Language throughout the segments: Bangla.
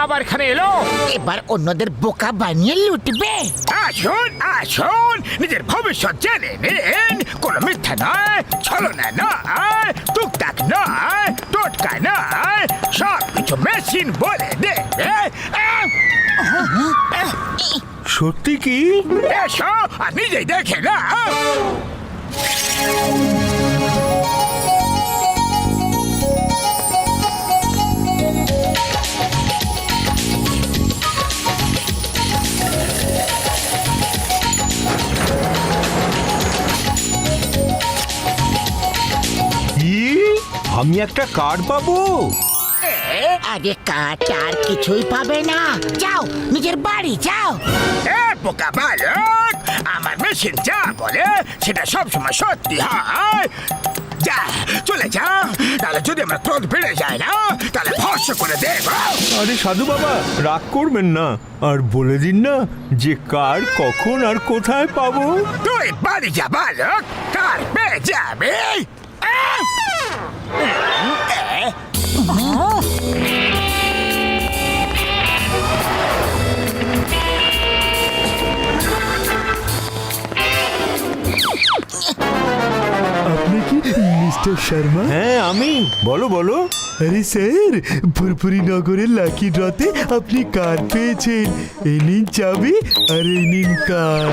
আবার এখানে এলো? এবার অন্যদের বোকা বানিয়ে লুটবে। আসুন আসুন, নিজের ভবিষ্যৎ জেনে নিন। কোনো মিথ্যা নয়, ছলনা নয়, টুকটাক নয়, টোটকা নয়, সব কিছু মেশিন বলে দেবে। সত্যি কি? এসো আর নিজেই দেখে না। কি? আমি একটা কার্ড পাবো? আরে কাঠ আর কিছুই পাবে না, যাও নিজের বাড়ি যাও। এ বোকা বালক, আমার মেশিন যা বলে সেটা সবসময় সত্যি হয়। যা, চলে যা, তাহলে যদি আমার ক্রোধ বেড়ে যায় না তাহলে ভস্য করে দেব। আরে সাধু বাবা, রাগ করবেন না, আর বলে দিন না যে কার কখন আর কোথায় পাবো। তুই বাড়ি যা বালক, কার পেয়ে যাবে। আপনি কি মিস্টার শর্মা? হ্যাঁ আমি। বলো বলো। আরে স্যার, ফুরফুরি নগরের লাকি ড্রতে আপনি কার পেয়েছেন। এই নিন চাবি আর এই নিন কার।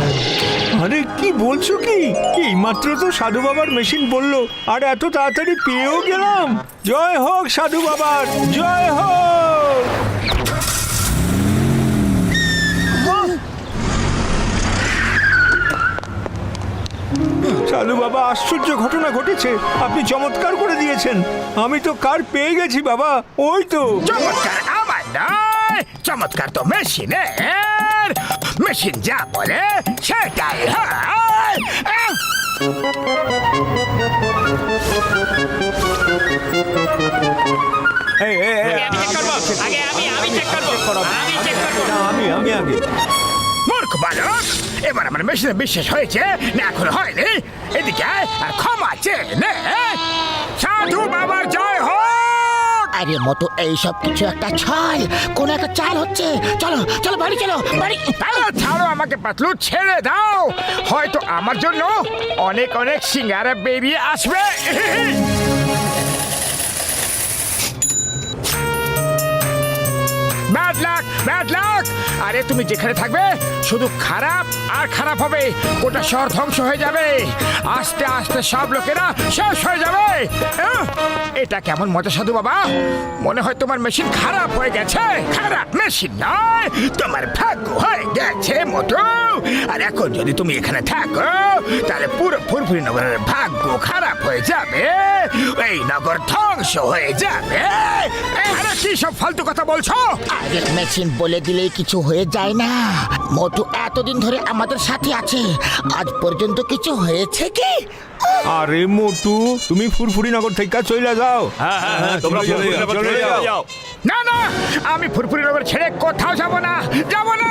আরে কি বলছো কি? এই মাত্র তো সাধু বাবার মেশিন বললো, আর এত তাড়াতাড়ি পেয়েও গেলাম। জয় হোক সাধু বাবার, জয় হোক। সাধু বাবা, আশ্চর্য ঘটনা ঘটেছে, আপনি চমৎকার করে দিয়েছেন। আমি তো কার পেয়ে গেছি বাবা, ওই তো। চমৎকার আমার নয়, চমৎকার তো মেশিনের। মেশিন যা বলে সেটাই হয়। এই, এই, এই, আমি আগে। মূর্খ বালক, এবার আমার মেশিনে বিশ্বাস হয়েছে না এখন হয়নি? এদিকে আয় আর ক্ষমা চেয়ে নে। সাধু বাবার জয় হোক। আরে মতো এইসব কিছু একটা ছল, কোন একটা চাল হচ্ছে। চলো চলো বাড়ি চলো, বাড়ি। তাহলে ছাড়ো আমাকে পাতলু, ছেড়ে দাও। হয়তো আমার জন্য অনেক অনেক সিঙ্গারা বেরিয়ে আসবে। Bad luck, bad luck. আরে তুমি যেখানে থাকবে শুধু খারাপ আর খারাপ হবে। গোটা শহর ধ্বংস হয়ে যাবে, আস্তে আস্তে সব লোকেরা শেষ হয়ে যাবে। এটা কেমন মজা সাধু বাবা? মনে হয় তোমার মেশিন খারাপ হয়ে গেছে। খারাপ মেশিন নয়, তোমার ভাগ্য হয়ে গেছে মোটু। আর এখন যদি তুমি এখানে থাকো তাহলে পুরো ফুরফুরি নগরের ভাগ্য খারাপ হয়ে যাবে। এই নগর ধ্বংস হয়ে যাবে। আরে কি সব ফালতু কথা বলছো? আরে মেশিন বলে দিলেই কিছু হয়ে যায় না। মোটু এতদিন ধরে আমাদের সাথে আছে, আজ পর্যন্ত কিছু হয়েছে কি? আরে মোটু, তুমি ফুরফুরি নগর থেকে চলে যাও। হ্যাঁ, তোমরা চলে যাও। না না, আমি ফুরফুরি নগর ছেড়ে কোথাও যাব না, যাব না।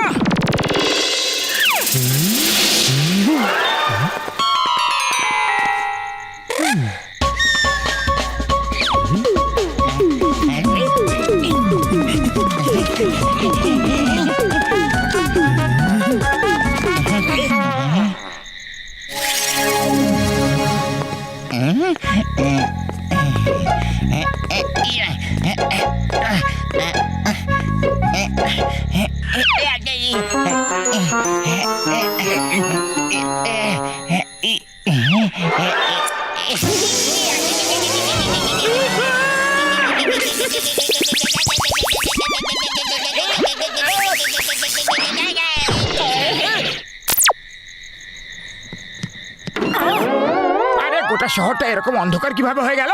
আরে গোটা শহরটা এরকম অন্ধকার কিভাবে হয়ে গেল?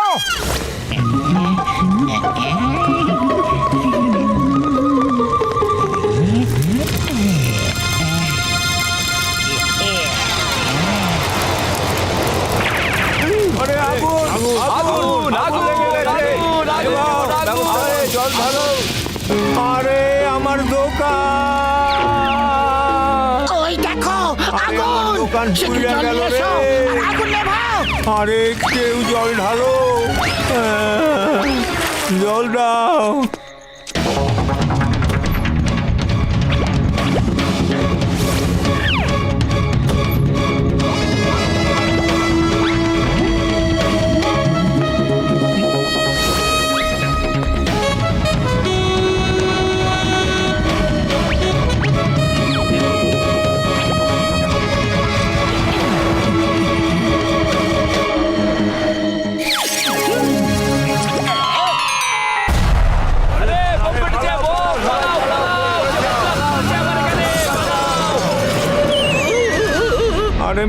আরে আগুন, আগুন, আগুন লেগে গেছে। আরে জল ঢালো। আরে আমার দোকান, ওই দেখো আরে আমার আগুন, দোকান সেটা পুড়ে জল গেল নিয়ে এসো, রে। আর আগুন নেভাও। আরে কেউ জল ঢালো, জল দাও।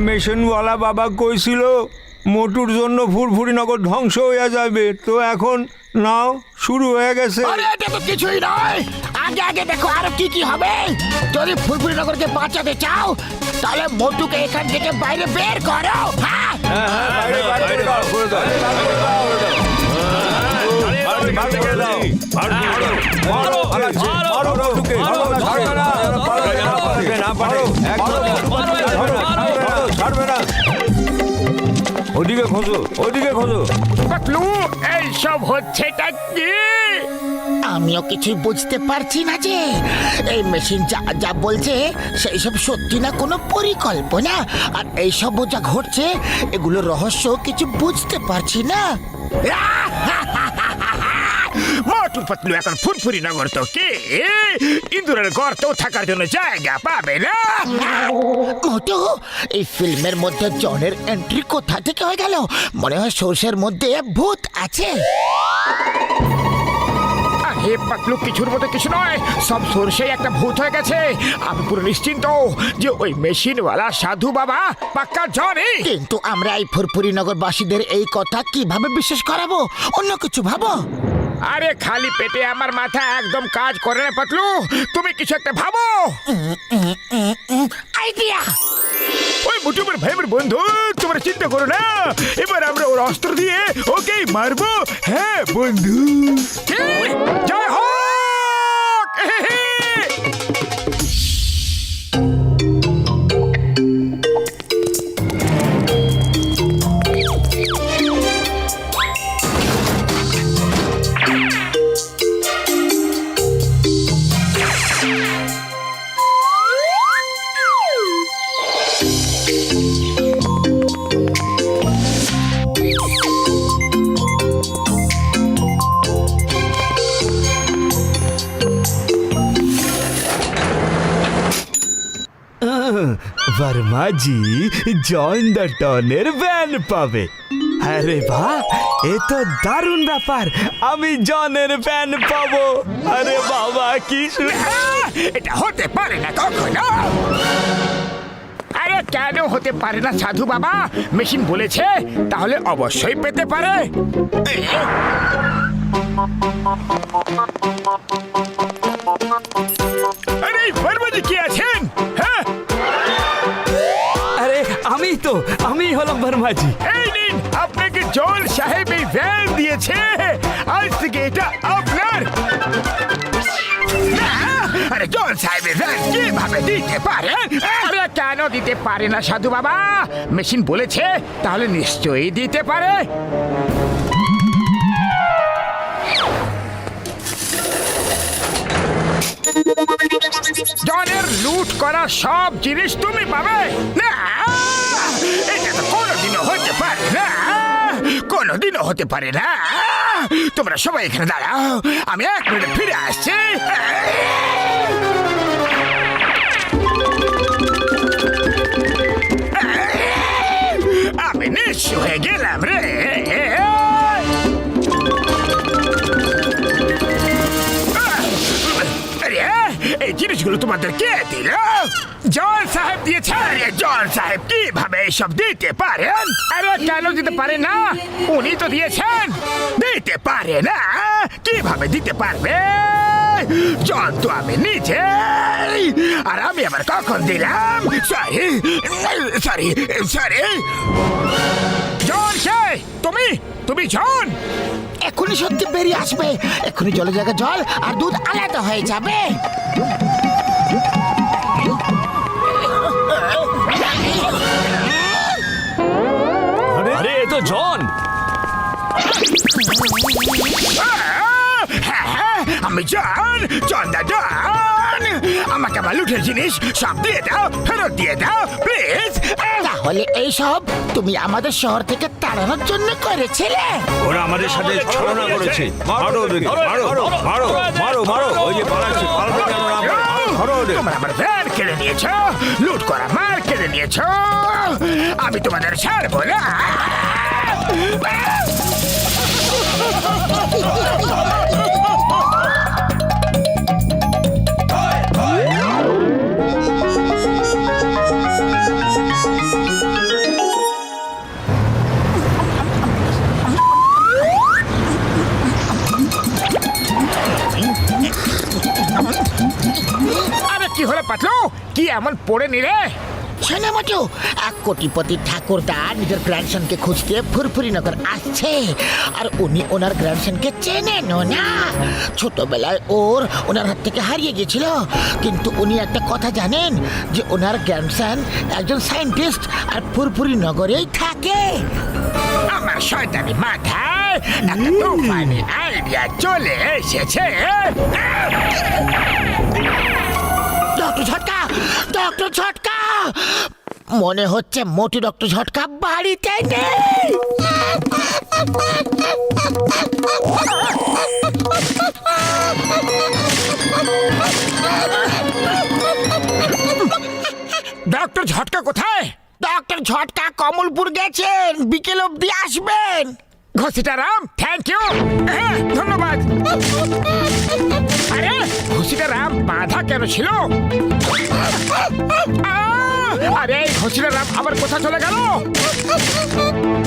মেশিনওয়ালা বাবা কইছিল মোটুর জন্য ফুরফুরি নগর ধ্বংস হয়ে যাবে, তো এখন নাও শুরু হয়ে গেছে। আরে এটা তো কিছুই নয়, আগে আগে দেখো আর কি কি হবে। যদি ফুরফুরি নগরকে বাঁচাতে চাও তাহলে মোটুকে এখান থেকে বাইরে বের করো। হ্যাঁ ওদিকে খোঁজো, ওদিকে খোঁজো। পাতলু এইসব হচ্ছেটা কি? আমিও কিছুই বুঝতে পারছি না যে এই মেশিন যা যা বলছে সেই সব সত্যি না কোনো পরিকল্পনা, আর এইসব যা ঘটছে এগুলো রহস্য কিছু বুঝতে পারছি না। মোটু পাতলু এখন ফুরফুরি নগর তো কি ইঁদুরের গর্তেও থাকার জন্য জায়গা পাবে না। মোটু, এই ফিল্মের মধ্যে জনের এন্ট্রি কোথা থেকে হয়ে গেল? মনে হয় সর্ষের মধ্যে ভূত আছে। হে পাতলু, কিছুর মতো কিছু নয়, সব সরষে একটা ভূত হয়ে গেছে। আমি পুরো নিশ্চিন্ত যে ওই মেশিনওয়ালা সাধু বাবা পাক্কা জনি। কিন্তু আমরা এই ফুরফুরি নগরবাসীদের এই কথা কিভাবে বিশ্বাস করাবো? অন্য কিছু ভাবো। আরে খালি পেটে আমার মাথা একদম কাজ করে না পাতলু, তুমি কিছু একটা ভাবো। আইডিয়া! ওই মুটুমের ভাইয়ের বন্ধু, তোমরা চিন্তা করো না, এবার আমরা ওর অস্ত্র দিয়ে ওকেই মারবো। হ্যাঁ বন্ধু, কি? জয় হোক! বর্মাজি জন দ্য টনের ভ্যান পাবে। আরে বাহ, এ তো দারুণ ব্যাপার, আমি জনের ভ্যান পাবো। আরে বাবা কি এটা হতে পারে না কখনো। আরে কেন হতে পারে না সাধু বাবা? মেশিন বলেছে, তাহলে অবশ্যই পেতে পারে। আরে বর্মাজি কি আছেন? হ্যাঁ, আরে আমি হলাম বর্মাজি। এই নিন, আপনাকে জল সাহেব এই ভ্যান দিয়েছে, আজ থেকে এটা আপনার। না, আরে জল সাহেবের ভ্যান কিভাবে দিতে পারে? আরে কেন দিতে পারে না সাধু বাবা? মেশিন বলেছে, তাহলে নিশ্চয়ই দিতে পারে। জনের লুট করা সব জিনিস তুমি পাবে না। এটা তো কোনোদিনও হতে পারে না, কোনোদিনও হতে পারে না। তোমরা সবাই এখানে দাঁড়াও, আমি 1 মিনিট ফিরে আসছি। আমি নিঃস্ব হয়ে গেলাম রে। এই জিনিসগুলো তোমাদের কে দিল? জল সাহেব দিয়েছে। আরে জল সাহেব কিভাবে এসব দিতে পারেন? আরে কেন দিতে পারে না? উনি তো দিয়েছেন। দিতে পারে না, কিভাবে দিতে পারবে? জল তো আমি নিজে, আর আমি আবার কখন দিলাম? Sorry sorry sorry. জন কে? তুমি জন? এখনই সত্যি বেরিয়ে আসবে। এখনই জলের জায়গায় জল আর দুধ আলাদা হয়ে যাবে। আরে এ তো জন। আমি জন দাদা। আমাকে আমার লুটের জিনিস সব দিয়ে দাও, ফেরত দিয়ে দাও প্লিজ। তাহলে এইসব তুমি আমাদের শহর থেকে তাড়ানোর জন্য করেছিলে? ওরা আমাদের সাথে ছলনা করেছে। মারো ওদেরকে, মারো মারো মারো মারো। ওই যে পালাচ্ছে, পালাবে কেন না? ধরো ওদের। তোমরা আমার ভ্যান কেড়ে নিয়েছো, লুট করা মাল কেড়ে নিয়েছো, আমি তোমাদের ছাড়বো না। এমন পড়ে নি রে? শোনা মতো, এক কোটিপতি ঠাকুরদা নিজের গ্র্যান্ডসনকে খুঁজতে ফুরফুরিনগর আসছে, আর উনি ওনার গ্র্যান্ডসনকে চেনেনও না। ছোটবেলায় ওনার হাত থেকে হারিয়ে গিয়েছিল, কিন্তু উনি একটা কথা জানেন যে ওনার গ্র্যান্ডসন একজন সায়েন্টিস্ট আর ফুরফুরিনগরেই থাকে। আমার শয়তানি মাথায় একটা তুফানি আইডিয়া চলে এসেছে। ডক্টর ঝটকা, ডক্টর ঝটকা, মনে হচ্ছে মোটু ডক্টর ঝটকা বাড়িতে নেই। ডক্টর ঝটকা কোথায়? ডক্টর ঝটকা কমলপুর গেছেন, বিকেল অবধি আসবেন। ঘসিটা রাম, থ্যাংক ইউ, ধন্যবাদ। আরে ঘসিটা রাম বাধা কেন ছিল? আরে ঘসিটা রাম আবার কোথায় চলে গেল?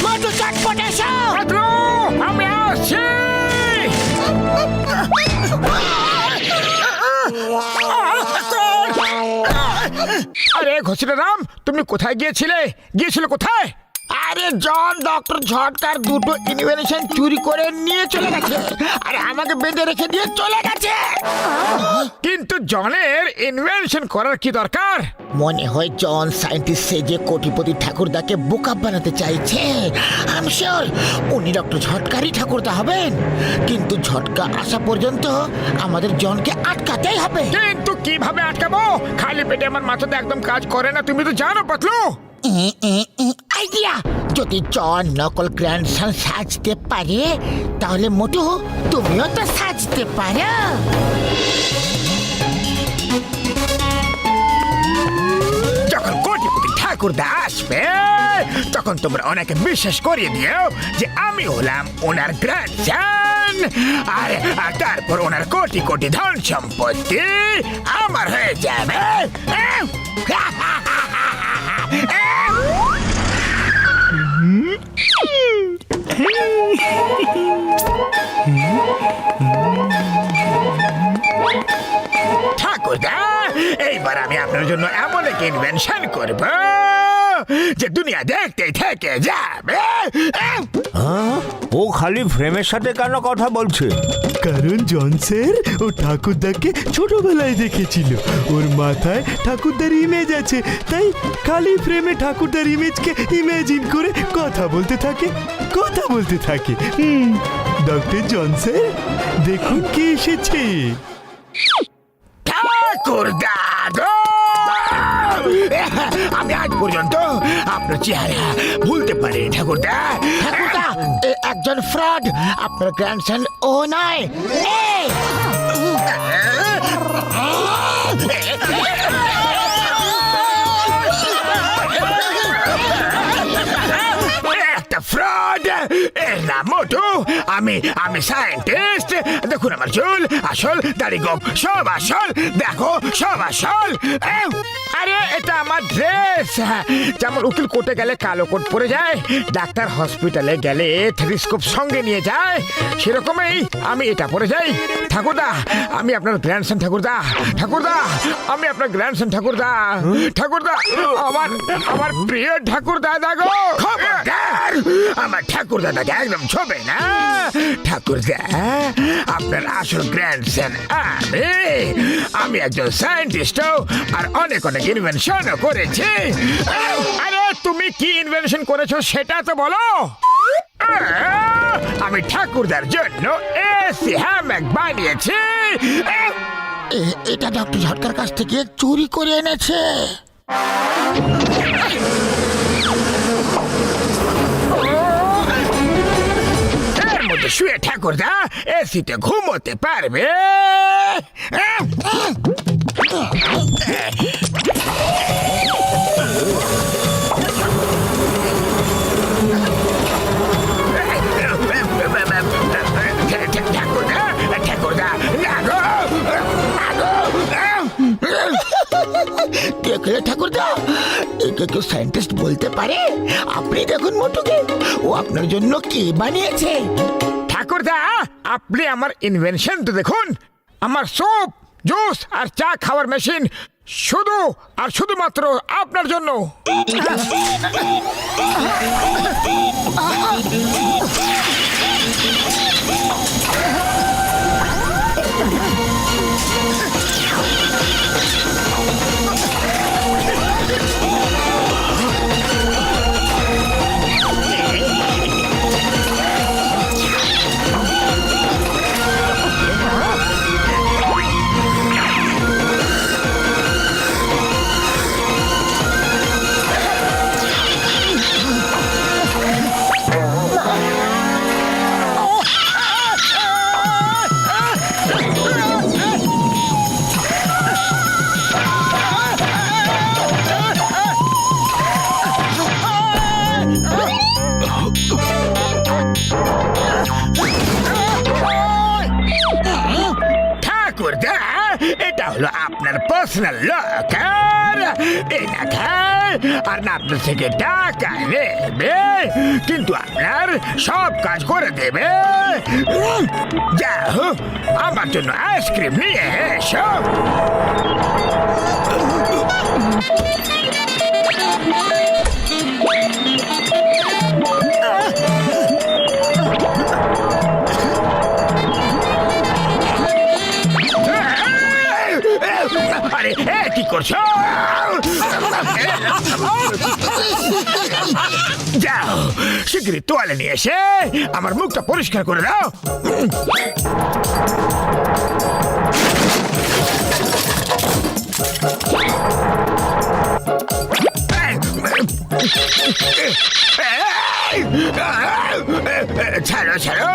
মোটু চটপট এসো। পাতলু, আমি আসছি। আরে ঘসিটা রাম, তুমি কোথায় গিয়েছিলে কোথায়? আরে জন ডক্টর ঝটকার দুটো ইনভেনশন চুরি করে নিয়ে চলে গেছে, আর আমাকে বেঁধে রেখে দিয়ে চলে গেছে। কিন্তু জনের ইনভেনশন করার কি দরকার? মনে হয় জন সায়েন্টিস্ট সেজে কোটিপতি ঠাকুরদাকে বোকা বানাতে চাইছে। আই শিওর উনি ডক্টর ঝটকারই ঠাকুরদা হবেন, কিন্তু ঝটকা আসা পর্যন্ত আমাদের জনকে আটকাতেই হবে। কিন্তু কিভাবে আটকাবো? খালি পেটে আমার মাথাতে একদম কাজ করে না, তুমি তো জানো পাতলু। আইডিয়া, যদি জন নকল গ্র্যান্ডসন সাজতে পারে, তাহলে মোটু তুমিও তো সাজতে পারো। যখন কোটিপতি ঠাকুরদা আসবে, তখন তোমরা অনেকে বিশ্বাস করিয়ে দিও যে আমি হলাম ওনার গ্র্যান্ডসন, আর তারপর ওনার কোটি কোটি ধন সম্পত্তি আমার হয়ে যাবে। ঠাকুরদা, এইবার আমি আপনার জন্য এমন এক ইনভেনশন করব যে দুনিয়া দেখতেই থেকে যাবে। ও খালি ফ্রেমের সাথে কেন কথা বলছে? কারণ জনসের ও ঠাকুরদাকে ছোটবেলায় দেখেছিল, ওর মাথায় ঠাকুরদার ইমেজ আছে, তাই খালি ফ্রেমে ঠাকুরদার ইমেজকে ইমেজিন করে কথা বলতে থাকে। ডক্টর জনসের দেখুন কি এসেছে। ঠাকুরদা গো! আমি আজ পর্যন্ত আপনার চেহারা ভুলতে পারি ঠাকুরদা। ঠাকুরদা, এ একজন ফ্রড, আপনার গ্র্যান্ডসন ও নয়। একটা ফ্রড, এর নাম মোটু। আমি সায়েন্টিস্ট। দেখুন আমার চুল, আসল দাড়ি গোপ সব আসল, দেখো সব আসল। আরে এটা আমার ড্রেস। যেমন উকিল কোর্টে গেলে কালো কোট পরে যায়, ডাক্তার হসপিটালে গেলে থেলিস্কোপ সঙ্গে নিয়ে যায়, সেরকমই আমি এটা পরে যাই। ঠাকুরদা, আমি আপনার গ্র্যান্ডসন। ঠাকুরদা, আমি আপনার গ্র্যান্ডসন। ঠাকুরদা, আমার প্রিয় ঠাকুরদা গো! খবরদার, আমার ঠাকুর দাদাকে একদম ছবে না। ঠাকুরদা, আপনার আসল গ্র্যান্ডসন আমি একজন সায়েন্টিস্ট, আর অনেক ইনভেনশনও করেছি। আরে তুমি কি ইনভেনশন করেছো সেটা তো বলো। আমি ঠাকুরদার জন্য এসি হ্যামক বানিয়েছি। এটা ডক্টর ঝটকার কাছ থেকে চুরি করে এনেছে। শুয়ে ঠাকুরদা এসিতে ঘুমোতে পারবে। দেখলে ঠাকুরদা, একে কেউ সায়েন্টিস্ট বলতে পারে? আপনি দেখুন মোটুকে, ও আপনার জন্য কি বানিয়েছে। ঠাকুরদা, আপনি আমার ইনভেনশন তো দেখুন। আমার স্যুপ, জুস আর চা খাওয়ার মেশিন শুধু আর শুধুমাত্র আপনার জন্য। ঠাকুরদা, এটা হলো আপনার পার্সোনাল লকার। এই না খায় আর না আপনার থেকে টাকা নেবে, কিন্তু আপনার সব কাজ করে দেবে। যাও, আমার জন্য আইসক্রিম নিয়ে এসো। আরে কি করছো? যাও, শিগগিরই তোয়ালে নিয়ে এসে আমার মুখটা পরিষ্কার করে দাও। ছাড়ো ছাড়ো,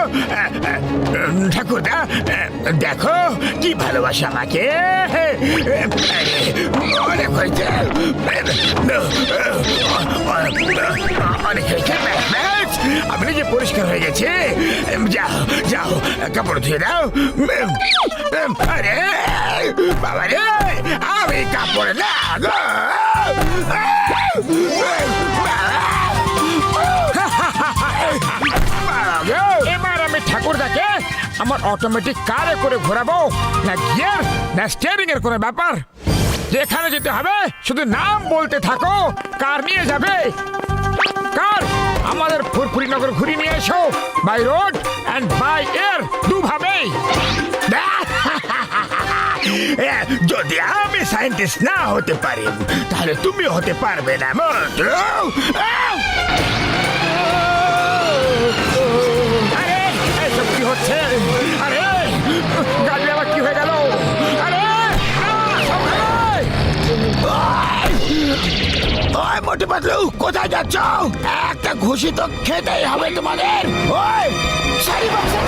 ঠাকুরদা দেখো কি ভালোবাসা আমাকে। অনেক হয়েছে, অনেক হয়েছে। আমি নিজে পরিষ্কার হয়ে গেছে। যাও যাও, কাপড় ধুয়ে দাও। আরে বাবা রে, আমি কাপড় না গো। এবার আমি ঠাকুরদাকে আমার অটোমেটিক কারে করে ঘোরাবো, না গিয়ার না স্টিয়ারিং এর কোনো ব্যাপার। যেখানে যেতে হবে শুধু নাম বলতে থাকো, কার নিয়ে যাবে। কার আমাদের ফুরফুরি নগর ঘুরিয়ে নিয়ে এসো, by road and by air, দুভাবেই। যদি আমি সায়েন্টিস্ট না হতে পারি, তাহলে তুমি হতে পারবে না। আরে এসব কি হচ্ছে? আরে গাড়ি আবার কি হয়ে গেল? আরে মোটে পাতলু, কোথায় যাচ্ছ? একটা ঘুষি তো খেতেই হবে তোমাদের। ওই সারি বক্সের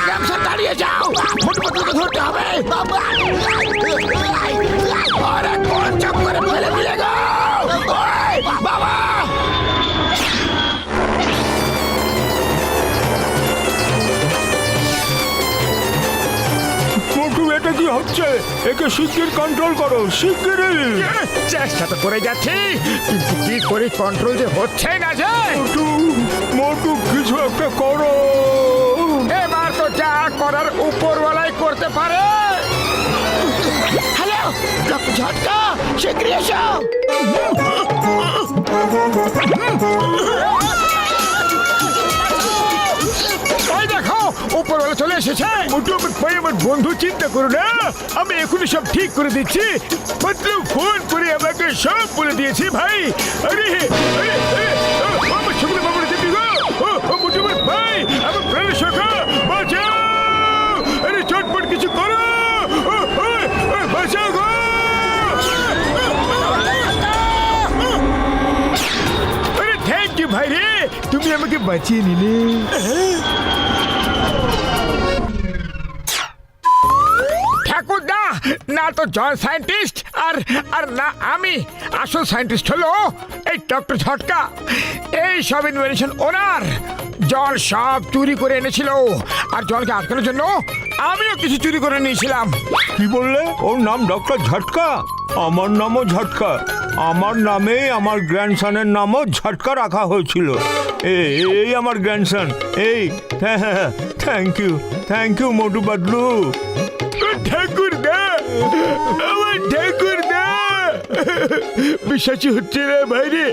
দাদা, দাঁড়িয়ে যাও, মোটে পাতলুকে ধরতে হবে। কোন চাপ করে ফেলে দিলে গো বাবা। এটা কি হচ্ছে? একে শিগগির কন্ট্রোল করো, শিগগিরই। চেষ্টা তো করে যাচ্ছি, কিন্তু কি করে কন্ট্রোল যে হচ্ছে না যায়। মোটু কিছু একটা করো। এবার তো যা করার উপরওয়ালাই করতে পারে। হ্যালো ঝটকা, শিগগিরই এসো। ওই দেখো, উপরওয়ালা চলে এসেছে। মোটু ভাই, আমার বন্ধু, চিন্তা করো না, আমি এখনই সব ঠিক করে দিচ্ছি। পাতলু ফোন করে আমাকে সব বলে দিয়েছি ভাই। আরে আরে আমার সঙ্গে বাবার যেতে গো। মোটু ভাই, আমার প্রাণের সখা, বাঁচাও। আরে চটপট কিছু করো, বাঁচাও গো। আরে থ্যাংক ইউ ভাই রে, তুমি আমাকে বাঁচিয়ে নিলে। ঠাকুরদা, না তো জন সায়েন্টিস্ট আর না আমি। আসল সায়েন্টিস্ট হলো এই ডক্টর ঝটকা। এই সব ইনভেনশন ওনার। জন সব চুরি করে এনেছিল, আর জনকে আটকানোর জন্য আমিও কিছু চুরি করে নিয়েছিলাম। কি বললে? ওর নাম ডক্টর ঝটকা? আমার নামও ঝটকা। আমার নামে আমার গ্র্যান্ডসনের নামও ঝটকা রাখা হয়েছিল। এই আমার গ্র্যান্ডসন, এই থ্যাংক ইউ মোটু পাতলু। ঠাকুর দা, আমার ঠাকুর দা, বিশ্বাসই হচ্ছে না ভাইরে।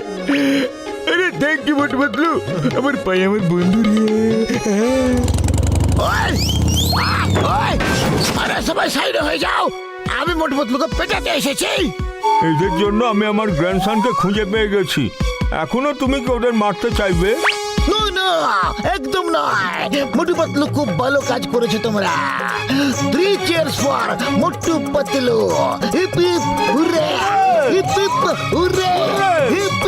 আরে থ্যাংক ইউ মোটু পাতলু, আমার পায়ে আমার বন্ধু রে। ওই আরে সবাই সাইড হয়ে যাও, আমি মোটু পাতলুকে পেটাতে এসেছি। এদের জন্য আমি আমার গ্র্যান্ডসনকে খুঁজে পেয়ে গেছি। এখনো তুমি কি ওদের মারতে চাইবে? না, একদম নয়। মোটু পাতলু খুব ভালো কাজ করেছে তোমরা। 3 cheers for Motu Patlu. Hip hip hurray, hip hip hurray, heap